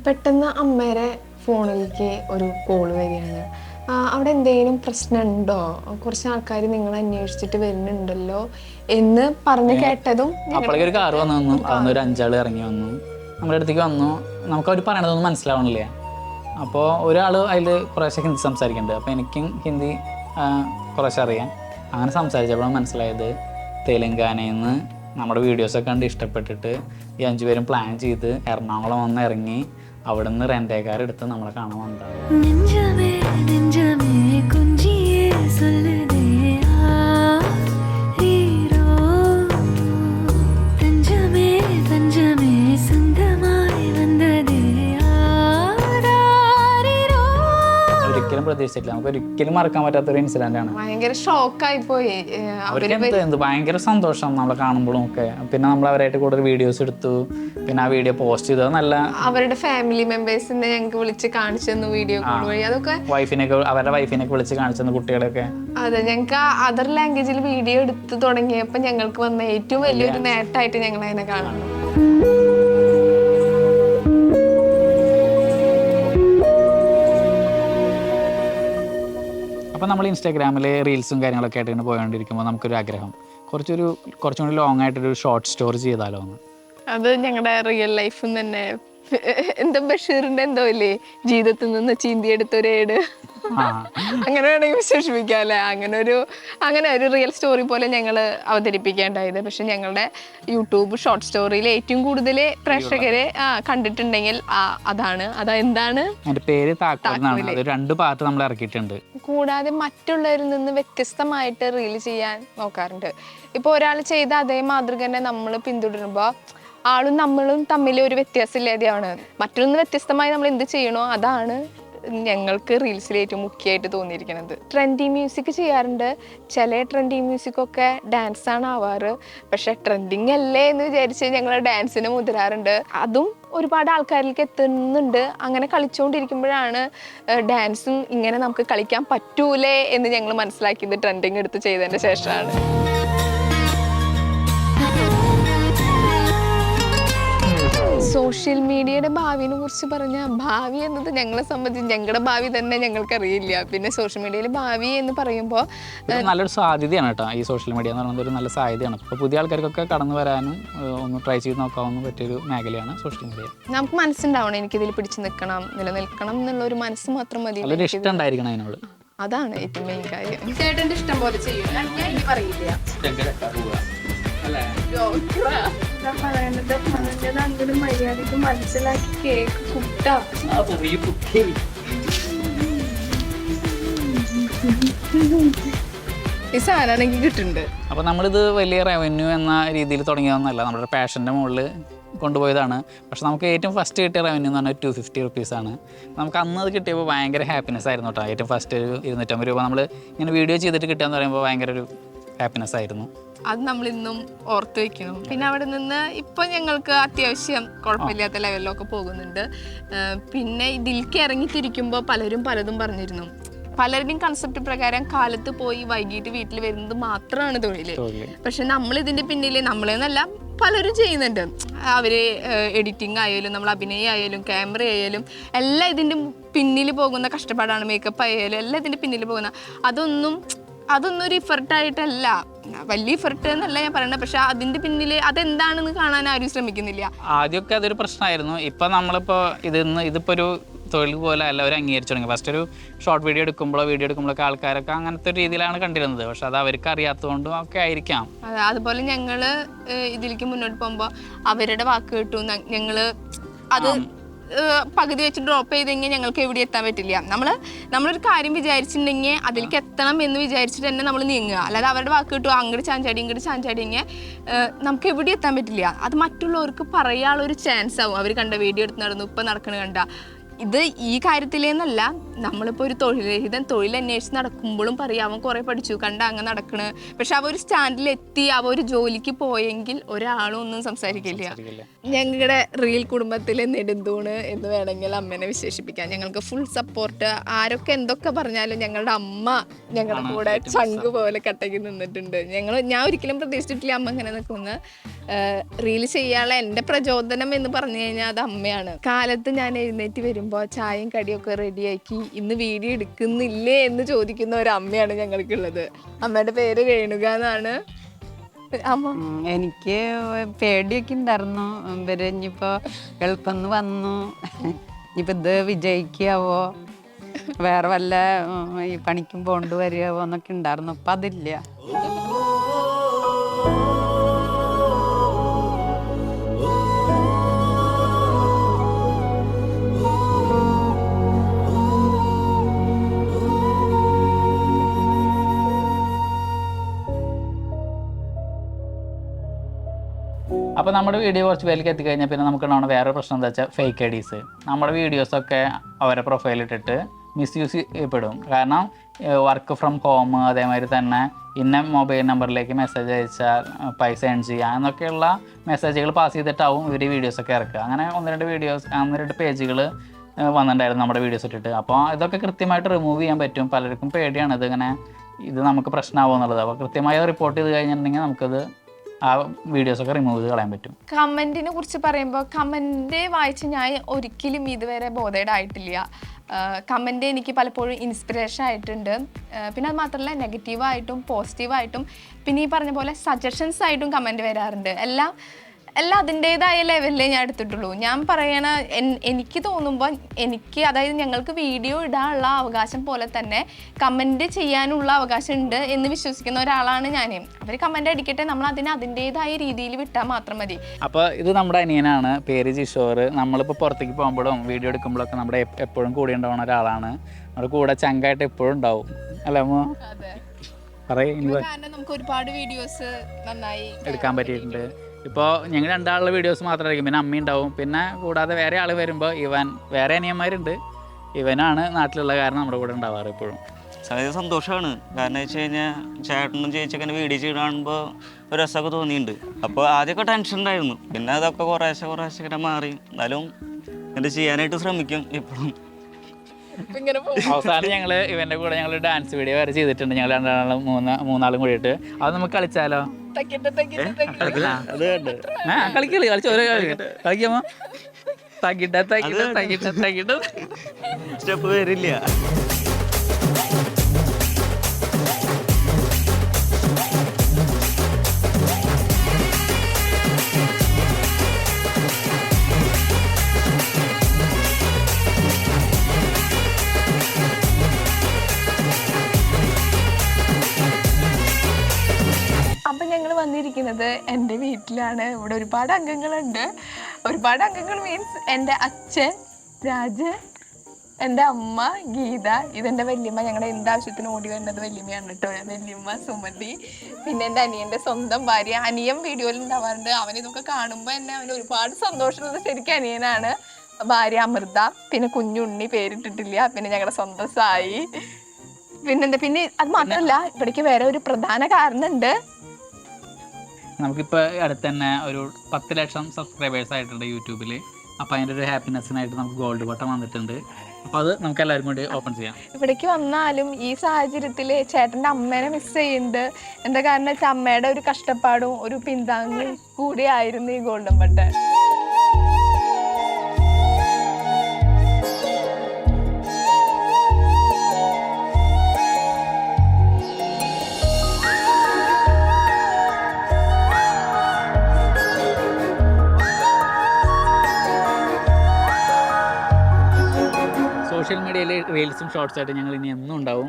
പെട്ടെന്ന് അമ്മേരെ ഫോണിലേക്ക് ഒരു കോള് വരികയാണ്. അവിടെ എന്തെങ്കിലും പ്രശ്നമുണ്ടോ, കുറച്ച് ആൾക്കാർ നിങ്ങൾ അന്വേഷിച്ചിട്ട് വരുന്നുണ്ടല്ലോ എന്ന് പറഞ്ഞു കേട്ടതും അപ്പോഴേക്കും ഒരു കാർ വന്നു. അതൊന്ന് ഒരു 5 ആൾ ഇറങ്ങി വന്നു, നമ്മുടെ അടുത്തേക്ക് വന്നു. നമുക്ക് അവർ പറയണതൊന്നും മനസ്സിലാവണില്ല. അപ്പോൾ ഒരാൾ അതിൽ കുറേശ്ശെ ഹിന്ദി സംസാരിക്കുന്നുണ്ട്. അപ്പോൾ എനിക്കും ഹിന്ദി കുറേശ്ശെ അറിയാം. അങ്ങനെ സംസാരിച്ചപ്പോഴാണ് മനസ്സിലായത് തെലുങ്കാനയിൽ നിന്ന് നമ്മുടെ വീഡിയോസൊക്കെ കണ്ട് ഇഷ്ടപ്പെട്ടിട്ട് ഈ 5 പേരും പ്ലാൻ ചെയ്ത് എറണാകുളം വന്ന് ഇറങ്ങി അവിടെ നിന്ന് റെൻ്റേക്കാരെടുത്ത് നമ്മളെ കാണാൻ വന്നതാണ്. പ്രതീക്ഷിച്ചിട്ടില്ല. നമുക്ക് ഒരിക്കലും മറക്കാൻ പറ്റാത്തൊരു ഇൻസിഡന്റ് ആണ്. ഭയങ്കര ഷോക്കായി പോയി. അവർക്ക് ഭയങ്കര സന്തോഷം നമ്മളെ കാണുമ്പോഴും ഒക്കെ. പിന്നെ നമ്മൾ അവരായിട്ട് കൂടുതൽ വീഡിയോസ് എടുത്തു. പിന്നെ ആ വീഡിയോ പോസ്റ്റ് ചെയ്തത് നല്ല അവരുടെ ഫാമിലി മെമ്പേഴ്സിനെ ഞങ്ങൾക്ക് വിളിച്ച് കാണിച്ചു തന്നു വീഡിയോ കോൾ വഴി. അതൊക്കെ അവരുടെ വൈഫിനൊക്കെ വിളിച്ച് കാണിച്ചു തന്നു, കുട്ടികളൊക്കെ. അതെ, ഞങ്ങൾക്ക് അതർ ലാംഗ്വേജിൽ വീഡിയോ എടുത്ത് തുടങ്ങിയപ്പോൾ ഞങ്ങൾക്ക് വന്ന ഏറ്റവും വലിയൊരു നേട്ടമായിട്ട് ഞങ്ങൾ അതിനെ കാണുന്നു. അപ്പോൾ നമ്മൾ ഇൻസ്റ്റാഗ്രാമിൽ റീൽസും കാര്യങ്ങളൊക്കെ ആയിട്ട് ഇങ്ങനെ പോയോണ്ടിരിക്കുമ്പോൾ നമുക്കൊരു ആഗ്രഹം കുറച്ചും കൂടി ലോങ് ആയിട്ടൊരു ഷോർട്ട് സ്റ്റോറി ചെയ്താലോ എന്ന്. അത് ഞങ്ങളുടെ റിയൽ ലൈഫിൽ തന്നെ എന്താ ബഷീറിന്റെ എന്തോ ഇല്ലേ, ജീവിതത്തിൽ നിന്ന് ചീന്തിയെടുത്തൊരേട്, അങ്ങനെ വേണമെങ്കിൽ വിശേഷിപ്പിക്കാം അല്ലേ. അങ്ങനെ ഒരു റിയൽ സ്റ്റോറി പോലെ ഞങ്ങൾ അവതരിപ്പിക്കേണ്ടായത്. പക്ഷെ ഞങ്ങളുടെ യൂട്യൂബ് ഷോർട്ട് സ്റ്റോറിയിൽ ഏറ്റവും കൂടുതൽ പ്രേക്ഷകരെ കണ്ടിട്ടുണ്ടെങ്കിൽ അതെന്താണ് അതിന്റെ പേര് താക്കോൽ. 2 പാർട്ട് നമ്മൾ ഇറക്കിയിട്ടുണ്ട്. കൂടാതെ മറ്റുള്ളവരിൽ നിന്ന് വ്യത്യസ്തമായിട്ട് റീൽ ചെയ്യാൻ നോക്കാറുണ്ട്. ഇപ്പോൾ ഒരാൾ ചെയ്ത അതേ മാതൃക തന്നെ നമ്മൾ പിന്തുടരുമ്പോൾ ആളും നമ്മളും തമ്മിൽ ഒരു വ്യത്യാസം ഇല്ലാതെയാണ്. മറ്റൊന്ന് വ്യത്യസ്തമായി നമ്മൾ എന്ത് ചെയ്യണോ അതാണ് ഞങ്ങൾക്ക് റീൽസിൽ ഏറ്റവും മുഖ്യമായിട്ട് തോന്നിയിരിക്കുന്നത്. ട്രെൻഡി മ്യൂസിക് ചെയ്യാറുണ്ട്. ചില ട്രെൻഡി മ്യൂസിക്കൊക്കെ ഡാൻസാണ് ആവാറ്. പക്ഷെ ട്രെൻഡിങ് അല്ലേ എന്ന് വിചാരിച്ച് ഞങ്ങൾ ഡാൻസിന് മുതിരാറുണ്ട്. അതും ഒരുപാട് ആൾക്കാരിലേക്ക് എത്തുന്നുണ്ട്. അങ്ങനെ കളിച്ചുകൊണ്ടിരിക്കുമ്പോഴാണ് ഡാൻസും ഇങ്ങനെ നമുക്ക് കളിക്കാൻ പറ്റൂലേ എന്ന് ഞങ്ങൾ മനസ്സിലാക്കിയത് ട്രെൻഡിങ് എടുത്ത് ചെയ്തതിൻ്റെ ശേഷമാണ്. സോഷ്യൽ മീഡിയയുടെ ഭാവിനെ കുറിച്ച് പറഞ്ഞാൽ, ഭാവി എന്നത് ഞങ്ങളെ സംബന്ധിച്ച് ഞങ്ങളുടെ ഭാവി തന്നെ ഞങ്ങൾക്കറിയില്ല. പിന്നെ സോഷ്യൽ മീഡിയയിൽ ഭാവി എന്ന് പറയുമ്പോൾ നല്ലൊരു സാധ്യതയാണ് കേട്ടോ. ഈ സോഷ്യൽ മീഡിയ എന്ന് പറയുന്നത് ഒരു നല്ല സാധ്യതയാണ്. ഇപ്പോൾ പുതിയ ആൾക്കാർക്കൊക്കെ കടന്നു വരാനും ഒന്ന് ട്രൈ ചെയ്ത് നോക്കാവുന്ന പറ്റിയൊരു മേഖലയാണ് സോഷ്യൽ മീഡിയ. നമുക്ക് മനസ്സുണ്ടാവണം, എനിക്കിതിൽ പിടിച്ചു നിലനിൽക്കണം എന്നുള്ള ഒരു മനസ്സ് മാത്രം മതി. നല്ലൊരു ഇഷ്ടം ഉണ്ടായിരിക്കണം അതിനോട്. അതാണ് ഏറ്റവും മെയിൻ കാര്യം. ചേട്ടൻ്റെ ഇഷ്ടം പോലെ ചെയ്യും. ഞാൻ ഇനി പറയില്ല അങ്ങനെ മര്യാദക്ക് മനസ്സിലാക്കി കേക്ക് കുട്ടാ. ഈ സാധനം എനിക്ക് കിട്ടുന്നുണ്ട്. അപ്പോൾ നമ്മളിത് വലിയ റവന്യൂ എന്ന രീതിയിൽ തുടങ്ങിയതൊന്നുമല്ല, നമ്മുടെ പാഷൻ്റെ മുകളിൽ കൊണ്ടുപോയതാണ്. പക്ഷെ നമുക്ക് ഏറ്റവും ഫസ്റ്റ് കിട്ടിയ റവന്യൂ എന്ന് പറഞ്ഞാൽ 250 റുപ്പീസാണ്. നമുക്ക് അന്ന് അത് കിട്ടിയപ്പോൾ ഭയങ്കര ഹാപ്പിനെസ് ആയിരുന്നു കേട്ടോ. ഏറ്റവും ഫസ്റ്റ് ഒരു 250 രൂപ നമ്മൾ ഇങ്ങനെ വീഡിയോ ചെയ്തിട്ട് കിട്ടുകയെന്ന് പറയുമ്പോൾ ഭയങ്കര ഒരു ഹാപ്പിനെസ് ആയിരുന്നു. അത് നമ്മളിന്നും ഓർത്ത് വയ്ക്കണം. പിന്നെ അവിടെ നിന്ന് ഇപ്പം ഞങ്ങൾക്ക് അത്യാവശ്യം കുഴപ്പമില്ലാത്ത ലെവലിലൊക്കെ പോകുന്നുണ്ട്. പിന്നെ ഇതിലേക്ക് ഇറങ്ങിത്തിരിക്കുമ്പോൾ പലരും പലതും പറഞ്ഞിരുന്നു. പലരുടെയും കൺസെപ്റ്റ് പ്രകാരം കാലത്ത് പോയി വൈകിട്ട് വീട്ടിൽ വരുന്നത് മാത്രമാണ് തൊഴിൽ. പക്ഷെ നമ്മളിതിൻ്റെ പിന്നിൽ നമ്മളെന്നല്ല പലരും ചെയ്യുന്നുണ്ട്. അവർ എഡിറ്റിംഗ് ആയാലും നമ്മൾ അഭിനയം ആയാലും ക്യാമറ ആയാലും എല്ലാം ഇതിൻ്റെ പിന്നിൽ പോകുന്ന കഷ്ടപ്പാടാണ്. മേക്കപ്പ് ആയാലും എല്ലാം ഇതിൻ്റെ പിന്നിൽ പോകുന്ന അതൊന്നും ഒരു ഇഫർട്ടായിട്ടല്ല, വലിയ ഇഫർട്ട് എന്നല്ല ഞാൻ പറയുന്നത്. പക്ഷെ അതിൻ്റെ പിന്നിൽ അതെന്താണെന്ന് കാണാൻ ആരും ശ്രമിക്കുന്നില്ല. ആദ്യമൊക്കെ അതൊരു പ്രശ്നമായിരുന്നു. ഇപ്പം നമ്മളിപ്പോൾ ഇതിപ്പോൾ ഒരു തൊഴിൽ പോലെ എല്ലാവരും അംഗീകരിച്ചു തുടങ്ങി. ഫസ്റ്റ് ഒരു ഷോർട്ട് വീഡിയോ എടുക്കുമ്പോഴൊക്കെ ആൾക്കാരൊക്കെ അങ്ങനത്തെ ഒരു രീതിയിലാണ് കണ്ടിരുന്നത്. പക്ഷെ അത് അവർക്ക് അറിയാത്തതുകൊണ്ടും ഒക്കെ ആയിരിക്കാം. അതുപോലെ ഞങ്ങൾ ഇതിലേക്ക് മുന്നോട്ട് പോകുമ്പോൾ അവരുടെ വാക്ക് കേട്ടു. ഞങ്ങൾ അത് പകുതി വെച്ച് ഡ്രോപ്പ് ചെയ്തെങ്കിൽ ഞങ്ങൾക്ക് എവിടെ എത്താൻ പറ്റില്ല. നമ്മളൊരു കാര്യം വിചാരിച്ചിട്ടുണ്ടെങ്കിൽ അതിലേക്ക് എത്തണം എന്ന് വിചാരിച്ചിട്ട് തന്നെ നമ്മൾ നീങ്ങുക. അല്ലാതെ അവരുടെ വാക്ക് കിട്ടുക അങ്ങോട്ട് ചാഞ്ചാടിയെങ്കിൽ നമുക്ക് എവിടെ എത്താൻ പറ്റില്ല. അത് മറ്റുള്ളവർക്ക് പറയാനുള്ളൊരു ചാൻസ് ആവും. അവർ കണ്ട വീഡിയോ എടുത്ത് നടന്നു, ഇപ്പം നടക്കണ കണ്ട. ഇത് ഈ കാര്യത്തിലേന്നല്ല, നമ്മളിപ്പോൾ ഒരു തൊഴിൽ അന്വേഷിച്ച് നടക്കുമ്പോഴും പറയാം അവൻ കുറേ പഠിച്ചു കണ്ട അങ്ങ് നടക്കണ്. പക്ഷെ അവ ഒരു സ്റ്റാൻഡിലെത്തി അവ ഒരു ജോലിക്ക് പോയെങ്കിൽ ഒരാളും ഒന്നും സംസാരിക്കില്ല. ഞങ്ങളുടെ റിയൽ കുടുംബത്തിലെ നെടുന്തൂണ് എന്ന് വേണമെങ്കിൽ അമ്മേനെ വിശേഷിപ്പിക്കാം. ഞങ്ങൾക്ക് ഫുൾ സപ്പോർട്ട്. ആരൊക്കെ എന്തൊക്കെ പറഞ്ഞാലും ഞങ്ങളുടെ അമ്മ ഞങ്ങളുടെ കൂടെ ചങ്ക് പോലെ കട്ടയ്ക്ക് നിന്നിട്ടുണ്ട്. ഞാൻ ഒരിക്കലും പ്രതീക്ഷിച്ചിട്ടില്ല അമ്മ ഇങ്ങനെ നിൽക്കുന്നത്. റീൽ ചെയ്യാനുള്ള എൻ്റെ പ്രചോദനം എന്ന് പറഞ്ഞു കഴിഞ്ഞാൽ അത് അമ്മയാണ്. കാലത്ത് ഞാൻ എഴുന്നേറ്റ് വരുമ്പോൾ ചായയും കടിയൊക്കെ റെഡിയാക്കി ഇന്ന് വീഡിയോ എടുക്കുന്നില്ലേ എന്ന് ചോദിക്കുന്ന ഒരു അമ്മയാണ് ഞങ്ങൾക്കുള്ളത്. അമ്മയുടെ പേര് രേണുക എന്നാണ്. അമ്മ എനിക്ക് പേടിയൊക്കെ ഉണ്ടായിരുന്നു. ഇവര് ഇനിയിപ്പോൾ എളുപ്പം വന്നു, ഇനിയിപ്പോൾ ഇത് വിജയിക്കാവോ, വേറെ വല്ല ഈ പണിക്കും പോണ്ട് വരികയാവോ എന്നൊക്കെ ഉണ്ടായിരുന്നു. അപ്പം അതില്ല. അപ്പോൾ നമ്മുടെ വീഡിയോ കുറച്ച് പേർക്ക് എത്തിക്കഴിഞ്ഞാൽ പിന്നെ നമുക്ക് ഉണ്ടാവുന്ന വേറെ പ്രശ്നം എന്താ വെച്ചാൽ ഫേക്ക് ഐഡീസ്. നമ്മുടെ വീഡിയോസൊക്കെ അവരെ പ്രൊഫൈലിട്ടിട്ട് മിസ്യൂസ് ചെയ്യപ്പെടും. കാരണം വർക്ക് ഫ്രം ഹോം, അതേമാതിരി തന്നെ ഇന്ന മൊബൈൽ നമ്പറിലേക്ക് മെസ്സേജ് അയച്ചാൽ പൈസ ഏൺ ചെയ്യുക എന്നൊക്കെയുള്ള മെസ്സേജുകൾ പാസ് ചെയ്തിട്ടാവും ഇവർ വീഡിയോസൊക്കെ ഇറക്കുക. അങ്ങനെ 1-2 പേജുകൾ വന്നിട്ടുണ്ടായിരുന്നു നമ്മുടെ വീഡിയോസ് ഇട്ടിട്ട്. അപ്പോൾ ഇതൊക്കെ കൃത്യമായിട്ട് റിമൂവ് ചെയ്യാൻ പറ്റും. പലർക്കും പേടിയാണ് ഇത് നമുക്ക് പ്രശ്നമാകുമോ എന്നുള്ളത്. അപ്പോൾ കൃത്യമായി റിപ്പോർട്ട് ചെയ്ത് കഴിഞ്ഞിട്ടുണ്ടെങ്കിൽ നമുക്കത് ആ വീഡിയോസൊക്കെ റിമൂവ് ചെയ്ത് കളയാൻ പറ്റും. കമൻറ്റിനെ കുറിച്ച് പറയുമ്പോൾ കമൻറ്റ് വായിച്ച് ഞാൻ ഒരിക്കലും ഇതുവരെ ബോധേഡായിട്ടില്ല. കമൻറ്റ് എനിക്ക് പലപ്പോഴും ഇൻസ്പിറേഷൻ ആയിട്ടുണ്ട്. പിന്നെ അത് മാത്രമല്ല നെഗറ്റീവായിട്ടും പോസിറ്റീവായിട്ടും പിന്നെ ഈ പറഞ്ഞ പോലെ സജഷൻസ് ആയിട്ടും കമൻറ്റ് വരാറുണ്ട്. എല്ലാം അതിൻ്റേതായ ലെവലിലേ ഞാൻ എടുത്തിട്ടുള്ളൂ. ഞാൻ പറയണ എനിക്ക് തോന്നുമ്പോൾ അതായത് ഞങ്ങൾക്ക് വീഡിയോ ഇടാനുള്ള അവകാശം പോലെ തന്നെ കമൻറ്റ് ചെയ്യാനുള്ള അവകാശം ഉണ്ട് എന്ന് വിശ്വസിക്കുന്ന ഒരാളാണ് ഞാൻ. അവർ കമൻറ്റ് അടിക്കട്ടെ, നമ്മൾ അതിൻ്റേതായ രീതിയിൽ വിട്ടാൽ മാത്രം മതി. അപ്പോൾ ഇത് നമ്മുടെ അനിയനാണ്, പേര് ജിഷോർ. നമ്മളിപ്പോൾ പുറത്തേക്ക് പോകുമ്പോഴും വീഡിയോ എടുക്കുമ്പോഴൊക്കെ നമ്മുടെ എപ്പോഴും കൂടെ ഉണ്ടാവുന്ന ഒരാളാണ്. നമ്മുടെ കൂടെ ചങ്കായിട്ട് എപ്പോഴും ഉണ്ടാവും അല്ലേ അമ്മ? കാരണം നമുക്ക് ഒരുപാട് വീഡിയോസ് നന്നായി എടുക്കാൻ പറ്റിയിട്ടുണ്ട്. ഇപ്പോൾ ഞങ്ങൾ രണ്ടാളുടെ വീഡിയോസ് മാത്രമായിരിക്കും, പിന്നെ അമ്മ ഉണ്ടാവും. പിന്നെ കൂടാതെ വേറെ ആൾ വരുമ്പോൾ വേറെ അനിയന്മാരുണ്ട്. ഇവനാണ് നാട്ടിലുള്ള കാരണം നമ്മുടെ കൂടെ ഉണ്ടാവാറ് എപ്പോഴും. വളരെ സന്തോഷമാണ്. കാരണം വെച്ച് കഴിഞ്ഞാൽ ചേട്ടനും ചേച്ചിയൊക്കെ വീഡിയോ ചെയ്ത് കാണുമ്പോൾ ഒരു രസമൊക്കെ തോന്നിയിട്ടുണ്ട്. അപ്പോൾ ആദ്യമൊക്കെ ടെൻഷൻ ഉണ്ടായിരുന്നു, പിന്നെ അതൊക്കെ കുറേശ്ശെ ഇങ്ങനെ മാറി. എന്നാലും ഇത് ചെയ്യാനായിട്ട് ശ്രമിക്കും ഇപ്പോഴും. അവസാനം ഇവൻ്റെ കൂടെ ഞങ്ങൾ ഡാൻസ് വീഡിയോ വരെ ചെയ്തിട്ടുണ്ട്. ഞങ്ങൾ മൂന്നാളും കൂടിയിട്ട്. അത് നമുക്ക് കളിച്ചാലോ? കളിക്കാമോ? സ്റ്റെപ്പ് വരില്ല. അപ്പം ഞങ്ങൾ വന്നിരിക്കുന്നത് എൻ്റെ വീട്ടിലാണ്. ഇവിടെ ഒരുപാട് അംഗങ്ങളുണ്ട്. ഒരുപാട് അംഗങ്ങൾ മീൻസ് എൻ്റെ അച്ഛൻ രാജൻ, എൻ്റെ അമ്മ ഗീത, ഇതെൻ്റെ വല്യമ്മ. ഞങ്ങളുടെ എന്താവശ്യത്തിന് ഓടി വരുന്നത് വല്യമ്മയാണ് കേട്ടോ. വല്യമ്മ സുമതി, പിന്നെ എൻ്റെ അനിയൻ്റെ സ്വന്തം ഭാര്യ. അനിയൻ വീഡിയോയിൽ ഉണ്ടാവാറുണ്ട്. അവനിതൊക്കെ കാണുമ്പോൾ അവന് ഒരുപാട് സന്തോഷമുള്ളത് ശരിക്കും അനിയനാണ്. ഭാര്യ അമൃത, പിന്നെ കുഞ്ഞുണ്ണി, പേരിട്ടിട്ടില്ല, പിന്നെ ഞങ്ങളുടെ സ്വന്തം സായി. പിന്നെ അത് മാത്രമല്ല ഇവിടേക്ക് വേറെ ഒരു പ്രധാന കാരണമുണ്ട്. നമുക്കിപ്പോൾ അടുത്ത് തന്നെ ഒരു 10 ലക്ഷം സബ്സ്ക്രൈബേഴ്സ് ആയിട്ടുണ്ട് യൂട്യൂബിൽ. അപ്പോൾ അതിൻ്റെ ഒരു ഹാപ്പിനെസ്സിനായിട്ട് നമുക്ക് ഗോൾഡ് ബട്ടൺ വന്നിട്ടുണ്ട്. അപ്പോൾ അത് നമുക്ക് എല്ലാവരും കൂടി ഓപ്പൺ ചെയ്യാം. ഇവിടേക്ക് വന്നാലും ഈ സാഹചര്യത്തിൽ ചേട്ടൻ്റെ അമ്മേനെ മിസ് ചെയ്യുന്നുണ്ട്. എന്താ കാരണം വെച്ചാൽ അമ്മയുടെ ഒരു കഷ്ടപ്പാടും ഒരു പിന്താങ്ങും കൂടിയായിരുന്നു ഈ ഗോൾഡൻ ബട്ടൺ. സോഷ്യൽ മീഡിയയിൽ റീൽസും ഷോർട്സായിട്ട് ഞങ്ങൾ ഇനി എന്നും ഉണ്ടാവും.